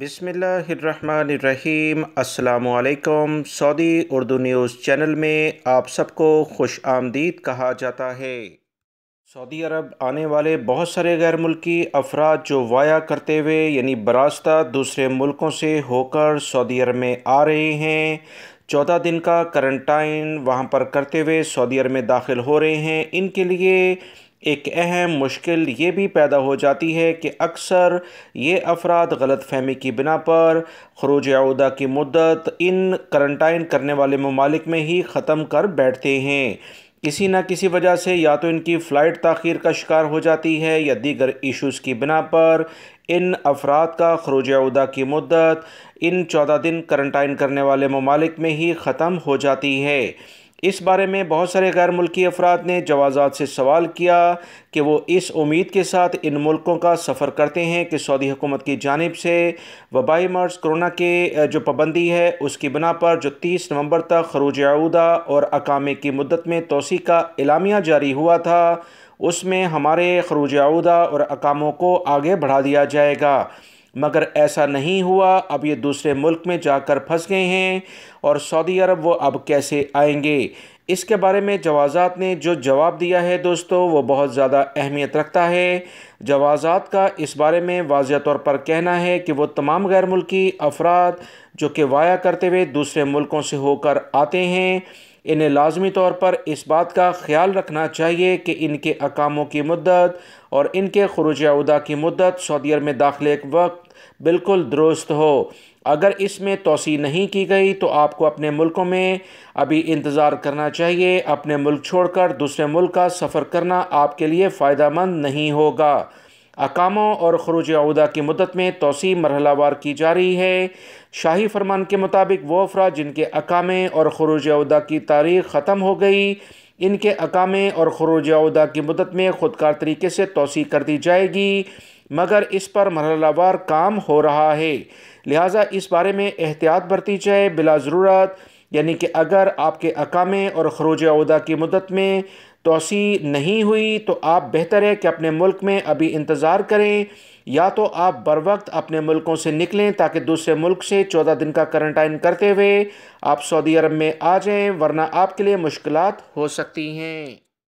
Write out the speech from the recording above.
बिस्मिल्लाहिर्रहमानिर्रहीम। अस्सलामुअलैकुम। Saudi Urdu news channel में आप सबको खुश आमदीद कहा जाता है। सऊदी अरब आने वाले बहुत सारे गैर मुल्की अफराद जो वाया करते हुए यानी बरास्ता दूसरे मुल्कों से होकर सऊदी अरब में आ रहे हैं, 14 दिन का करंटाइन वहाँ पर करते हुए सऊदी अरब में दाखिल हो रहे हैं, इनके लिए एक अहम मुश्किल ये भी पैदा हो जाती है कि अक्सर ये अफराद गलतफहमी की बिना पर खरूज औदा की मुद्दत इन करंटाइन करने वाले ममालिक में ही ख़त्म कर बैठते हैं। किसी न किसी वजह से या तो इनकी फ़्लाइट ताख़ीर का शिकार हो जाती है या दीगर इश्यूज़ की बिना पर इन अफराद का खरूज औदा की मुद्दत इन 14 दिन करंटाइन करने वाले ममालिक में ही ख़त्म हो जाती है। इस बारे में बहुत सारे गैर मुल्की अफराद ने जवाज़ात से सवाल किया कि वो इस उम्मीद के साथ इन मुल्कों का सफ़र करते हैं कि सऊदी हुकूमत की जानिब से वबाई मर्ज़ कोरोना के जो पाबंदी है उसकी बिना पर जो 30 नवंबर तक खरूज औदा और अकामे की मुद्दत में तोसी का एलामिया जारी हुआ था, उसमें हमारे खरूज औदा और अकामों को आगे बढ़ा दिया जाएगा। मगर ऐसा नहीं हुआ। अब ये दूसरे मुल्क में जाकर फंस गए हैं और सऊदी अरब वो अब कैसे आएंगे, इसके बारे में जवाज़ात ने जो जवाब दिया है दोस्तों वो बहुत ज़्यादा अहमियत रखता है। जवाज़ात का इस बारे में वाज़ेह तौर पर कहना है कि वो तमाम गैर मुल्की अफराद जो कि वाया करते हुए दूसरे मुल्कों से होकर आते हैं, इन्हें लाजमी तौर पर इस बात का ख्याल रखना चाहिए कि इनके अकामों की मुद्दत और इनके खरूज औदा की मुद्दत सऊदी अरब में दाखिले के वक्त बिल्कुल दुरुस्त हो। अगर इसमें तोसी नहीं की गई तो आपको अपने मुल्कों में अभी इंतज़ार करना चाहिए। अपने मुल्क छोड़कर दूसरे मुल्क का सफ़र करना आपके लिए फ़ायदेमंद नहीं होगा। अकामों और खरूज औदा की मुद्दत में तोसी मरहलावार की जा रही है। शाही फरमान के मुताबिक वो अफराद जिनके अकामे और खरूज औदा की तारीख़ ख़त्म हो गई, इनके अकामे और खरूज औदा की मुद्दत में ख़ुदकार तरीके से तोसी कर दी जाएगी, मगर इस पर मरहलावार काम हो रहा है। लिहाजा इस बारे में एहतियात बरती जाए बिला ज़रूरत, यानी कि अगर आपके अकामे और खरूज औदा की मुद्दत में तोसी नहीं हुई तो आप बेहतर है कि अपने मुल्क में अभी इंतज़ार करें, या तो आप बर वक्त अपने मुल्कों से निकलें ताकि दूसरे मुल्क से 14 दिन का करंटाइन करते हुए आप सऊदी अरब में आ जाएं, वरना आपके लिए मुश्किलात हो सकती हैं।